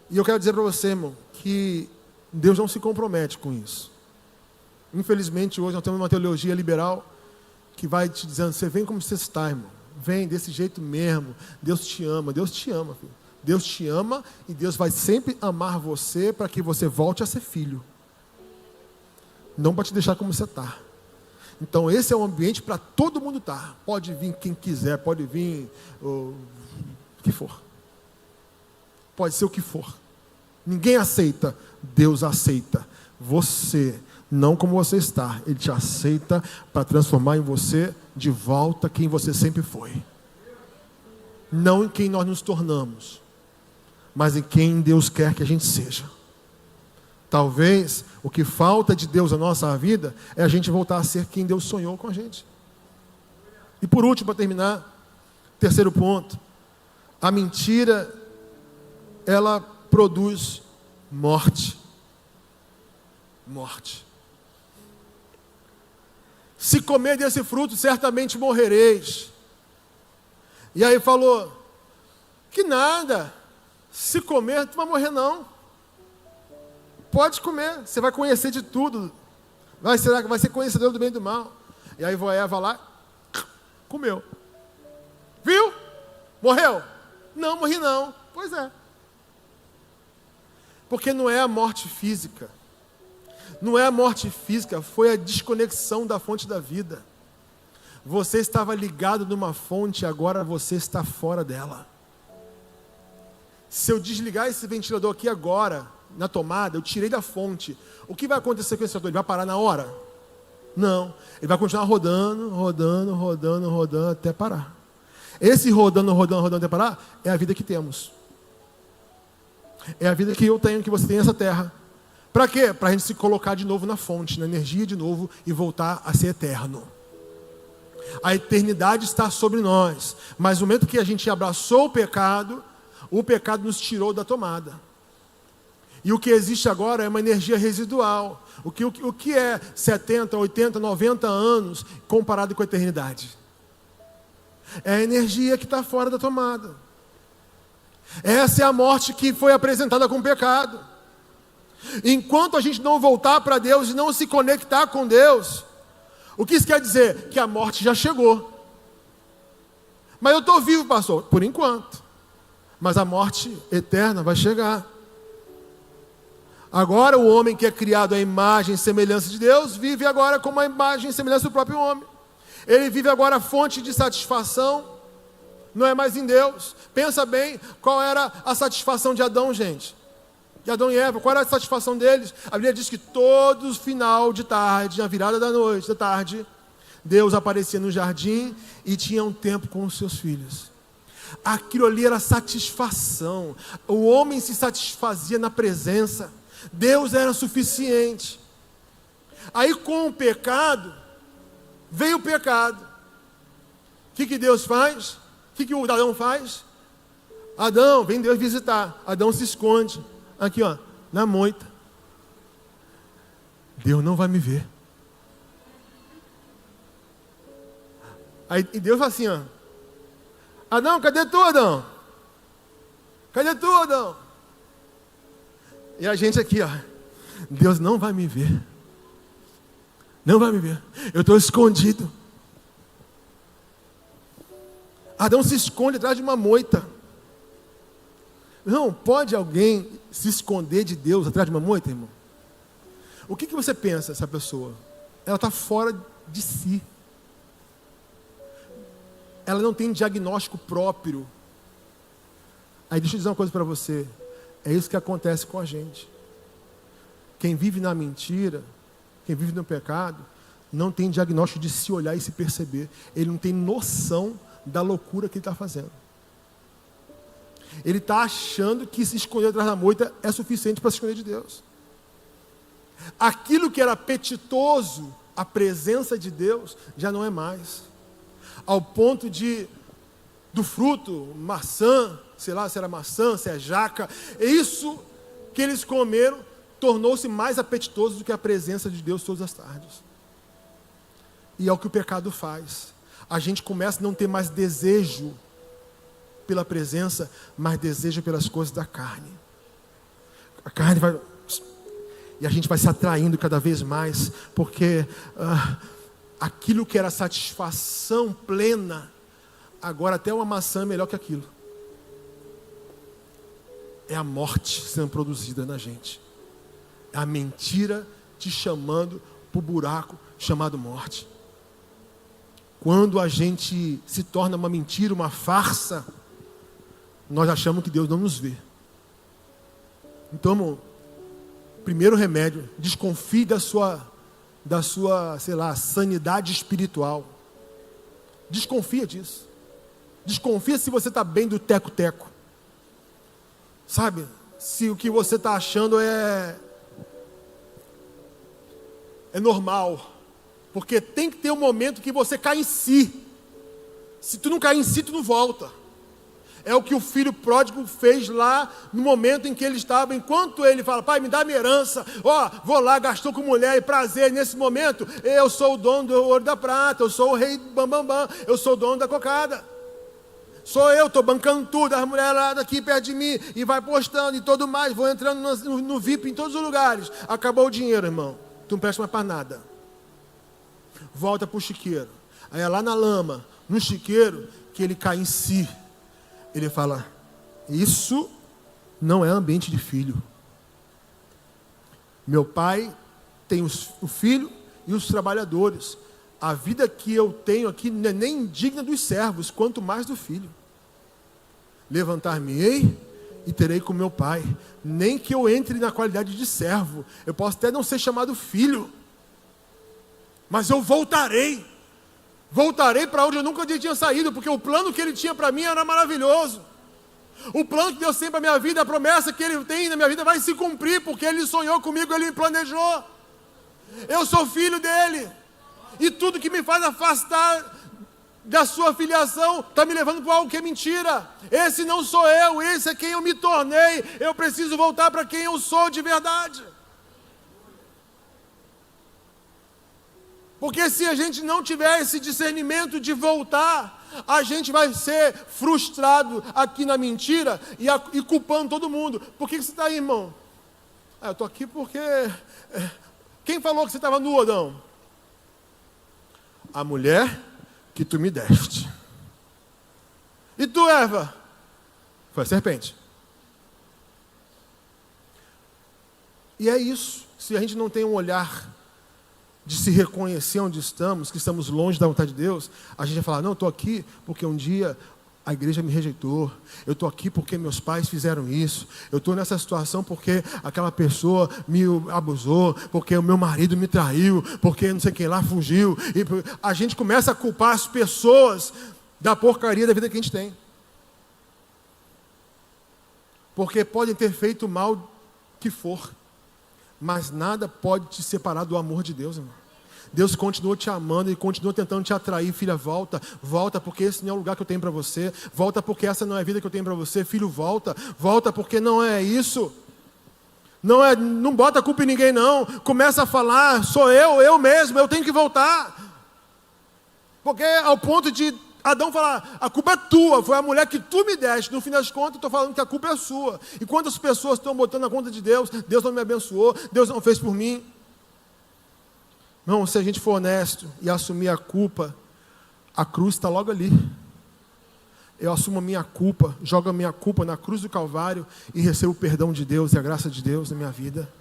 E eu quero dizer para você, irmão, que Deus não se compromete com isso. Infelizmente, hoje nós temos uma teologia liberal que vai te dizendo: você vem como você está, irmão. Vem desse jeito mesmo. Deus te ama. Deus te ama, filho. Deus te ama e Deus vai sempre amar você para que você volte a ser filho. não para te deixar como você está. Então esse é um ambiente para todo mundo estar. Pode vir quem quiser, pode vir o que for. Pode ser o que for. Ninguém aceita, Deus aceita. Você, não como você está. Ele te aceita para transformar em você de volta quem você sempre foi. Não em quem nós nos tornamos, mas em quem Deus quer que a gente seja. Talvez o que falta de Deus na nossa vida é a gente voltar a ser quem Deus sonhou com a gente. E por último, para terminar, terceiro ponto, a mentira, ela produz morte. Morte. Se comer desse fruto, certamente morrereis. E aí falou, que nada, se comer, tu vai morrer não. Pode comer, você vai conhecer de tudo. Vai ser conhecedor do bem e do mal. E aí Eva lá, comeu. Viu? Morreu? Não, morri não. Pois é. Porque não é a morte física. Não é a morte física, foi a desconexão da fonte da vida. Você estava ligado numa fonte, agora você está fora dela. Se eu desligar esse ventilador aqui agora, na tomada, eu tirei da fonte, o que vai acontecer com esse ventilador? Ele vai parar na hora? Não, ele vai continuar rodando, até parar. Esse rodando até parar, é a vida que temos. É a vida que eu tenho, que você tem nessa terra. Para quê? Para a gente se colocar de novo na fonte, na energia de novo e voltar a ser eterno. A eternidade está sobre nós, mas no momento que a gente abraçou o pecado nos tirou da tomada. E o que existe agora é uma energia residual. O que é 70, 80, 90 anos comparado com a eternidade? É a energia que está fora da tomada. Essa é a morte que foi apresentada com o pecado. Enquanto a gente não voltar para Deus e não se conectar com Deus, o que isso quer dizer? Que a morte já chegou. Mas eu estou vivo, pastor, por enquanto. Mas a morte eterna vai chegar. Agora o homem que é criado à imagem e semelhança de Deus, vive agora como a imagem e semelhança do próprio homem. Ele vive agora a fonte de satisfação, não é mais em Deus. Pensa bem, qual era a satisfação de Adão, gente? De Adão e Eva, qual era a satisfação deles? A Bíblia diz que todo final de tarde, na virada da noite, da tarde, Deus aparecia no jardim e tinha um tempo com os seus filhos. Aquilo ali era satisfação. O homem se satisfazia na presença. Deus era suficiente. Aí com o pecado, veio o pecado. O que Deus faz? O que o Adão faz? Adão, vem Deus visitar. Adão se esconde. Aqui, ó, na moita. Deus não vai me ver. Aí e Deus fala assim, ó. Adão, cadê tu, Adão? Cadê tu, Adão? E a gente aqui, ó. Deus não vai me ver. Não vai me ver. Eu estou escondido. Adão se esconde atrás de uma moita. Não, pode alguém se esconder de Deus atrás de uma moita, irmão? O que você pensa, essa pessoa? Ela está fora de si. Ela não tem diagnóstico próprio. Aí deixa eu dizer uma coisa para você. É isso que acontece com a gente. Quem vive na mentira, quem vive no pecado, não tem diagnóstico de se olhar e se perceber. Ele não tem noção da loucura que ele está fazendo. Ele está achando que se esconder atrás da moita é suficiente para se esconder de Deus. Aquilo que era apetitoso, a presença de Deus, já não é mais. Ao ponto do fruto, maçã, sei lá se era maçã, se é jaca, isso que eles comeram tornou-se mais apetitoso do que a presença de Deus todas as tardes. E é o que o pecado faz. A gente começa a não ter mais desejo pela presença, mas desejo pelas coisas da carne. A carne vai... E a gente vai se atraindo cada vez mais, porque aquilo que era satisfação plena, agora até uma maçã é melhor que aquilo. É a morte sendo produzida na gente. É a mentira te chamando para o buraco chamado morte. Quando a gente se torna uma mentira, uma farsa, nós achamos que Deus não nos vê. Então, irmão, primeiro remédio, desconfie da sua, sei lá, sanidade espiritual. Desconfia disso. Desconfia se você está bem do teco-teco. Sabe? Se o que você está achando é normal. Porque tem que ter um momento que você cai em si. Se tu não cair em si, tu não volta. É o que o filho pródigo fez lá no momento em que ele estava. Enquanto ele fala, pai, me dá minha herança. Vou lá, gastou com mulher e prazer. Nesse momento, eu sou o dono do ouro e da prata. Eu sou o rei do bambambam. Eu sou o dono da cocada. Sou eu, estou bancando tudo. As mulheres lá daqui perto de mim. E vai postando e tudo mais. Vou entrando no VIP em todos os lugares. Acabou o dinheiro, irmão. Tu não presta mais para nada. Volta para o chiqueiro. Aí é lá na lama, no chiqueiro, que ele cai em si. Ele fala, isso não é ambiente de filho. Meu pai tem o filho e os trabalhadores. A vida que eu tenho aqui não é nem digna dos servos, quanto mais do filho. Levantar-me-ei e terei com meu pai. Nem que eu entre na qualidade de servo. Eu posso até não ser chamado filho. Mas eu voltarei. Voltarei para onde eu nunca tinha saído, porque o plano que ele tinha para mim era maravilhoso. O plano que Deus tem para a minha vida, a promessa que Ele tem na minha vida vai se cumprir, porque Ele sonhou comigo, Ele me planejou. Eu sou filho dEle. E tudo que me faz afastar da sua filiação está me levando para algo que é mentira. Esse não sou eu, esse é quem eu me tornei. Eu preciso voltar para quem eu sou de verdade. Porque se a gente não tiver esse discernimento de voltar, a gente vai ser frustrado aqui na mentira e culpando todo mundo. Por que você está aí, irmão? Eu estou aqui porque... Quem falou que você estava nu, Adão? A mulher que tu me deste. E tu, Eva? Foi a serpente. E é isso. Se a gente não tem um olhar de se reconhecer onde estamos, que estamos longe da vontade de Deus, a gente vai falar, não, eu estou aqui porque um dia a igreja me rejeitou, eu estou aqui porque meus pais fizeram isso, eu estou nessa situação porque aquela pessoa me abusou, porque o meu marido me traiu, porque não sei quem lá fugiu, e a gente começa a culpar as pessoas da porcaria da vida que a gente tem. Porque podem ter feito o mal que for, mas nada pode te separar do amor de Deus, irmão. Deus continua te amando e continua tentando te atrair. Filha, volta, volta porque esse não é o lugar que eu tenho para você. Volta porque essa não é a vida que eu tenho para você. Filho, volta, volta porque não é isso. Não bota a culpa em ninguém não. Começa a falar, sou eu mesmo, eu tenho que voltar. Porque ao ponto de Adão falar, a culpa é tua, foi a mulher que tu me deste. No fim das contas, eu estou falando que a culpa é sua. E quantas pessoas estão botando na conta de Deus, Deus não me abençoou, Deus não fez por mim. Não, se a gente for honesto e assumir a culpa, a cruz está logo ali. Eu assumo a minha culpa, jogo a minha culpa na cruz do Calvário e recebo o perdão de Deus e a graça de Deus na minha vida.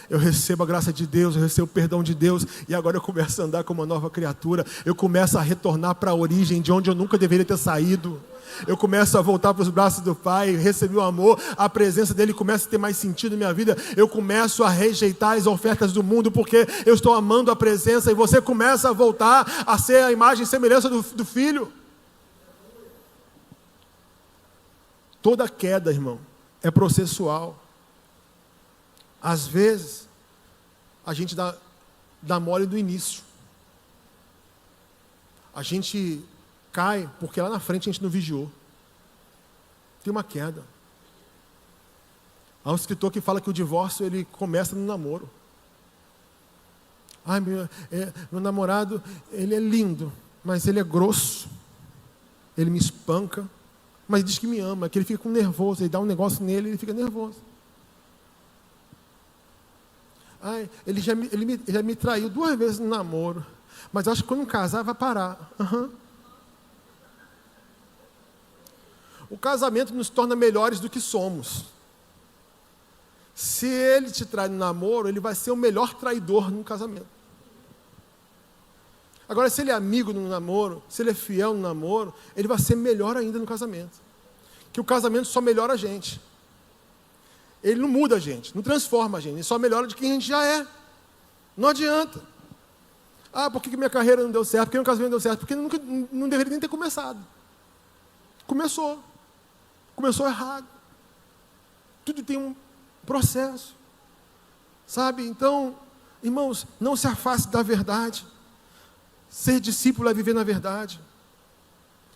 Eu recebo a graça de Deus, eu recebo o perdão de Deus e agora eu começo a andar como uma nova criatura. Eu começo a retornar para a origem de onde eu nunca deveria ter saído. Eu começo a voltar para os braços do Pai, recebi o amor, a presença dEle começa a ter mais sentido na minha vida. Eu começo a rejeitar as ofertas do mundo porque eu estou amando a presença e você começa a voltar a ser a imagem e semelhança do Filho. Toda queda, irmão, é processual. Às vezes, a gente dá mole do início. A gente cai porque lá na frente a gente não vigiou. Tem uma queda. Há um escritor que fala que o divórcio ele começa no namoro. Ai, meu namorado, ele é lindo, mas ele é grosso. Ele me espanca, mas diz que me ama, que ele fica com nervoso, ele dá um negócio nele e ele fica nervoso. Ai, ele já me traiu 2 vezes no namoro, mas acho que quando casar vai parar. Uhum. O casamento nos torna melhores do que somos. Se ele te trai no namoro, ele vai ser o melhor traidor no casamento. Agora, se ele é amigo no namoro, se ele é fiel no namoro, ele vai ser melhor ainda no casamento. Que o casamento só melhora a gente. Ele não muda a gente, não transforma a gente, ele só melhora de quem a gente já é. Não adianta. Ah, por que minha carreira não deu certo? Por que meu casamento não deu certo? Porque não deveria nem ter começado. Começou errado. Tudo tem um processo. Sabe? Então, irmãos, não se afaste da verdade. Ser discípulo é viver na verdade.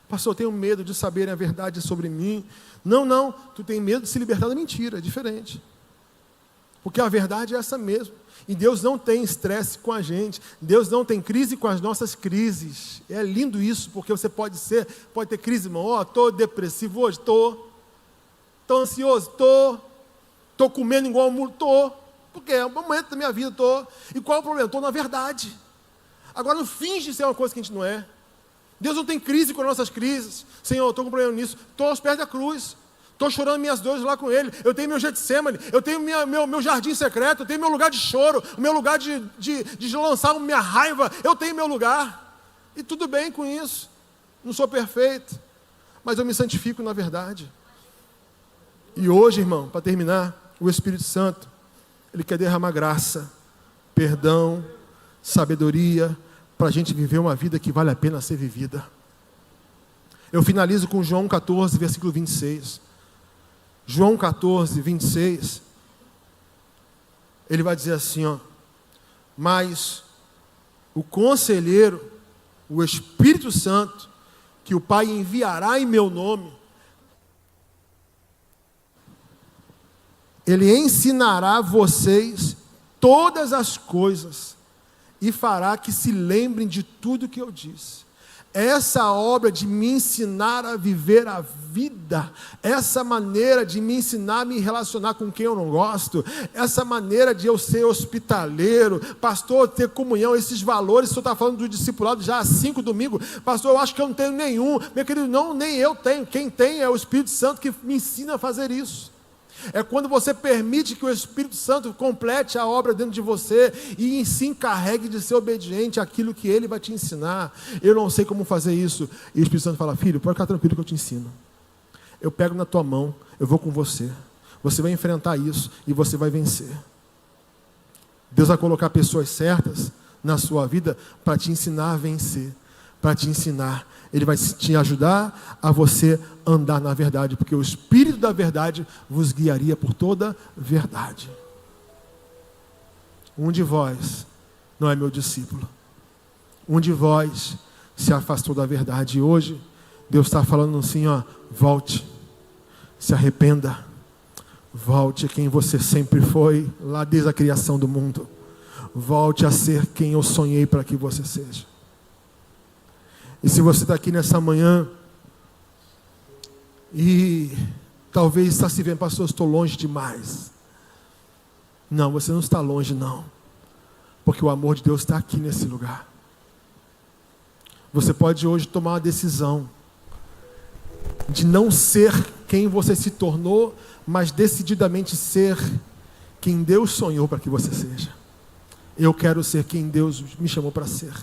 Pastor, eu tenho medo de saberem a verdade sobre mim. Não, tu tem medo de se libertar da mentira, é diferente. Porque a verdade é essa mesmo. E Deus não tem estresse com a gente. Deus não tem crise com as nossas crises. É lindo isso, porque você pode ter crise, irmão. Estou depressivo hoje, estou ansioso, estou comendo igual um muro, porque é um momento da minha vida, E qual é o problema? Estou na verdade. Agora não finge ser uma coisa que a gente não é. Deus não tem crise com as nossas crises. Senhor, eu estou com problema nisso. Estou aos pés da cruz. Estou chorando minhas dores lá com Ele. Eu tenho meu Getsemane. Eu tenho meu jardim secreto. Eu tenho meu lugar de choro. O meu lugar de lançar minha raiva. Eu tenho meu lugar. E tudo bem com isso. Não sou perfeito. Mas eu me santifico na verdade. E hoje, irmão, para terminar, o Espírito Santo, Ele quer derramar graça, perdão, sabedoria, para a gente viver uma vida que vale a pena ser vivida. Eu finalizo com João 14, versículo 26. João 14, 26. Ele vai dizer assim, mas o conselheiro, o Espírito Santo, que o Pai enviará em meu nome, Ele ensinará vocês todas as coisas e fará que se lembrem de tudo que eu disse. Essa obra de me ensinar a viver a vida, essa maneira de me ensinar a me relacionar com quem eu não gosto, essa maneira de eu ser hospitaleiro, pastor, ter comunhão, esses valores, o senhor está falando do discipulado já há 5 domingos, pastor, eu acho que eu não tenho nenhum, meu querido, não, nem eu tenho, quem tem é o Espírito Santo que me ensina a fazer isso. É quando você permite que o Espírito Santo complete a obra dentro de você e se encarregue de ser obediente àquilo que Ele vai te ensinar. Eu não sei como fazer isso. E o Espírito Santo fala, filho, pode ficar tranquilo que eu te ensino. Eu pego na tua mão, eu vou com você. Você vai enfrentar isso e você vai vencer. Deus vai colocar pessoas certas na sua vida para te ensinar a vencer, para te ensinar. Ele vai te ajudar a você andar na verdade, porque o Espírito da verdade vos guiaria por toda verdade. Um de vós não é meu discípulo. Um de vós se afastou da verdade. E hoje, Deus está falando assim, volte, se arrependa, volte a quem você sempre foi, lá desde a criação do mundo. Volte a ser quem eu sonhei para que você seja. E se você está aqui nessa manhã e talvez está se vendo, pastor, estou longe demais. Não, você não está longe não, porque o amor de Deus está aqui nesse lugar. Você pode hoje tomar uma decisão de não ser quem você se tornou, mas decididamente ser quem Deus sonhou para que você seja. Eu quero ser quem Deus me chamou para ser.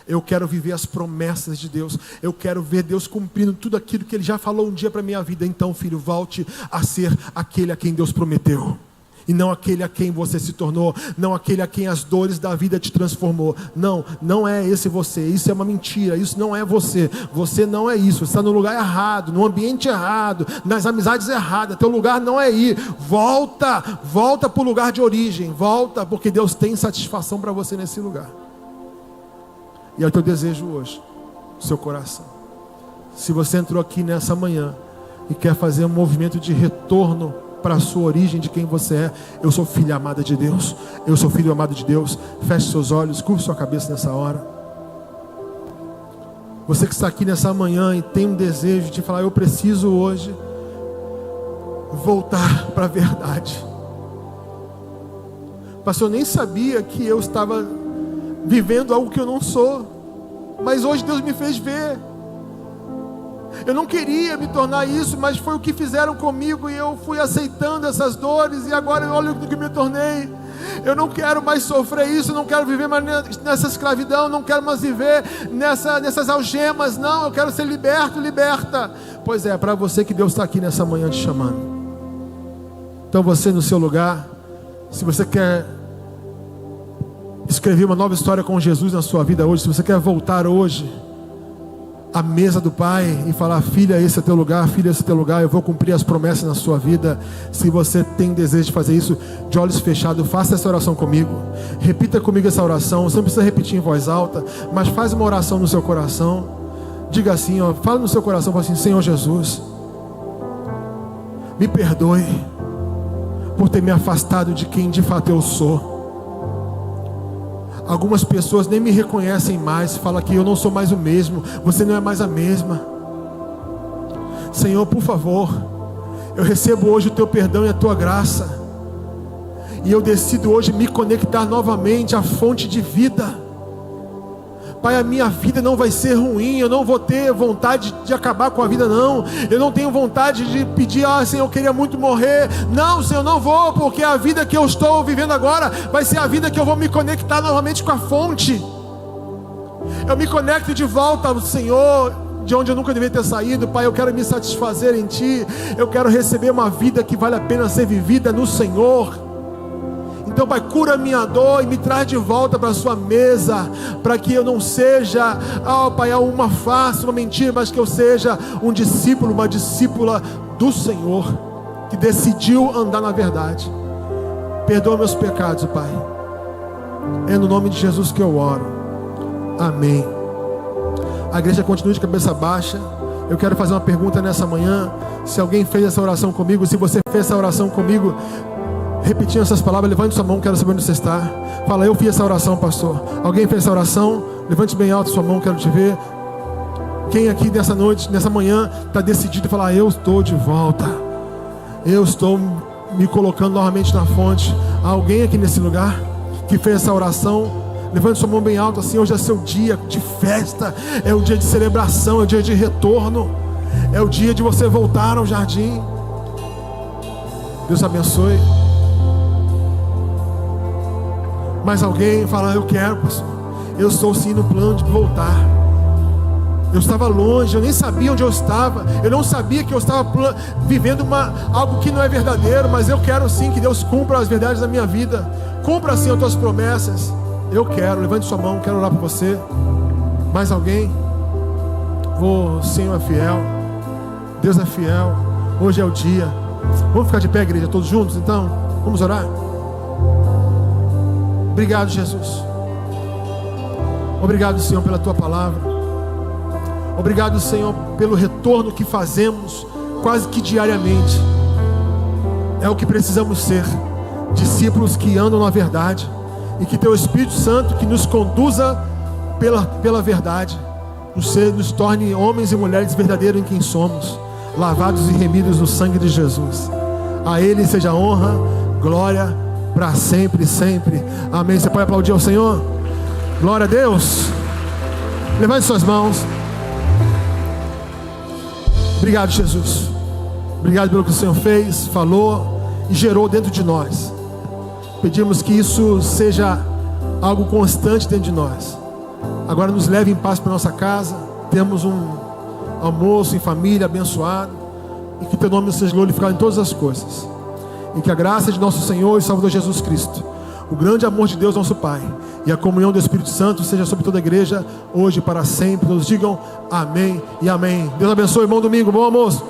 Eu quero viver as promessas de Deus. Eu quero ver Deus cumprindo tudo aquilo que Ele já falou um dia para a minha vida. Então, filho, volte a ser aquele a quem Deus prometeu. E não aquele a quem você se tornou. Não aquele a quem as dores da vida te transformou. Não, não é esse você. Isso é uma mentira. Isso não é você. Você não é isso. Você está no lugar errado, no ambiente errado, nas amizades erradas. Teu lugar não é aí. Volta para o lugar de origem. Volta, porque Deus tem satisfação para você nesse lugar. E é o que eu desejo hoje, no seu coração. Se você entrou aqui nessa manhã e quer fazer um movimento de retorno para a sua origem, de quem você é, eu sou filha amada de Deus, eu sou filho amado de Deus. Feche seus olhos, curva sua cabeça nessa hora. Você que está aqui nessa manhã e tem um desejo de falar, eu preciso hoje voltar para a verdade. Pastor, eu nem sabia que eu estava vivendo algo que eu não sou, mas hoje Deus me fez ver. Eu não queria me tornar isso, mas foi o que fizeram comigo e eu fui aceitando essas dores e agora olha o que me tornei. Eu não quero mais sofrer isso, eu não quero viver mais nessa escravidão, não quero mais viver nessas algemas, não, eu quero ser liberto, liberta. Pois é para você que Deus está aqui nessa manhã te chamando. Então você no seu lugar, se você quer escrever uma nova história com Jesus na sua vida hoje, se você quer voltar hoje à mesa do Pai e falar: filha, esse é teu lugar, filha, esse é teu lugar, eu vou cumprir as promessas na sua vida. Se você tem desejo de fazer isso, de olhos fechados, faça essa oração comigo, repita comigo essa oração. Você não precisa repetir em voz alta, mas faz uma oração no seu coração. Diga assim, ó, fala no seu coração, fala assim: Senhor Jesus, me perdoe por ter me afastado de quem de fato eu sou. Algumas pessoas nem me reconhecem mais, falam que eu não sou mais o mesmo, você não é mais a mesma. Senhor, por favor, eu recebo hoje o teu perdão e a tua graça, e eu decido hoje me conectar novamente à fonte de vida. Pai, a minha vida não vai ser ruim, eu não vou ter vontade de acabar com a vida, não. Eu não tenho vontade de pedir: Senhor, eu queria muito morrer. Não, Senhor, não vou, porque a vida que eu estou vivendo agora vai ser a vida que eu vou me conectar novamente com a fonte. Eu me conecto de volta ao Senhor, de onde eu nunca devia ter saído. Pai, eu quero me satisfazer em Ti, eu quero receber uma vida que vale a pena ser vivida no Senhor. Então, Pai, cura a minha dor e me traz de volta para a sua mesa, para que eu não seja, Pai, uma farsa, uma mentira, mas que eu seja um discípulo, uma discípula do Senhor, que decidiu andar na verdade. Perdoa meus pecados, Pai. É no nome de Jesus que eu oro. Amém. A igreja continua de cabeça baixa. Eu quero fazer uma pergunta nessa manhã. Se alguém fez essa oração comigo, se você fez essa oração comigo, repetindo essas palavras, levante sua mão, quero saber onde você está. Fala: eu fiz essa oração, pastor. Alguém fez essa oração? Levante bem alto sua mão, quero te ver. Quem aqui nessa noite, nessa manhã, está decidido a falar: eu estou de volta, eu estou me colocando novamente na fonte? Alguém aqui nesse lugar que fez essa oração? Levante sua mão bem alto assim. Hoje é seu dia de festa, é o dia de celebração, é o dia de retorno, é o dia de você voltar ao jardim. Deus abençoe. Mas alguém fala: eu quero, pastor, eu estou sim no plano de voltar. Eu estava longe, eu nem sabia onde eu estava, eu não sabia que eu estava vivendo algo que não é verdadeiro, mas eu quero sim que Deus cumpra as verdades da minha vida, cumpra sim as tuas promessas. Eu quero. Levante sua mão, quero orar por você. Mais alguém? O Senhor é fiel, Deus é fiel, hoje é o dia. Vamos ficar de pé, igreja, todos juntos então? Vamos orar? Obrigado, Jesus. Obrigado, Senhor, pela Tua palavra. Obrigado, Senhor, pelo retorno que fazemos quase que diariamente. É o que precisamos ser, discípulos que andam na verdade, e que Teu Espírito Santo que nos conduza pela verdade, nos torne homens e mulheres verdadeiros em quem somos, lavados e remidos no sangue de Jesus. A Ele seja honra, glória, para sempre e sempre. Amém. Você pode aplaudir ao Senhor? Glória a Deus. Levante suas mãos. Obrigado, Jesus. Obrigado pelo que o Senhor fez, falou e gerou dentro de nós. Pedimos que isso seja algo constante dentro de nós. Agora nos leve em paz para nossa casa. Temos um almoço em família abençoado, e que Teu nome seja glorificado em todas as coisas. E que a graça de nosso Senhor e Salvador Jesus Cristo, o grande amor de Deus nosso Pai, e a comunhão do Espírito Santo seja sobre toda a igreja, hoje e para sempre. Todos digam amém e amém. Deus abençoe, bom domingo, bom almoço.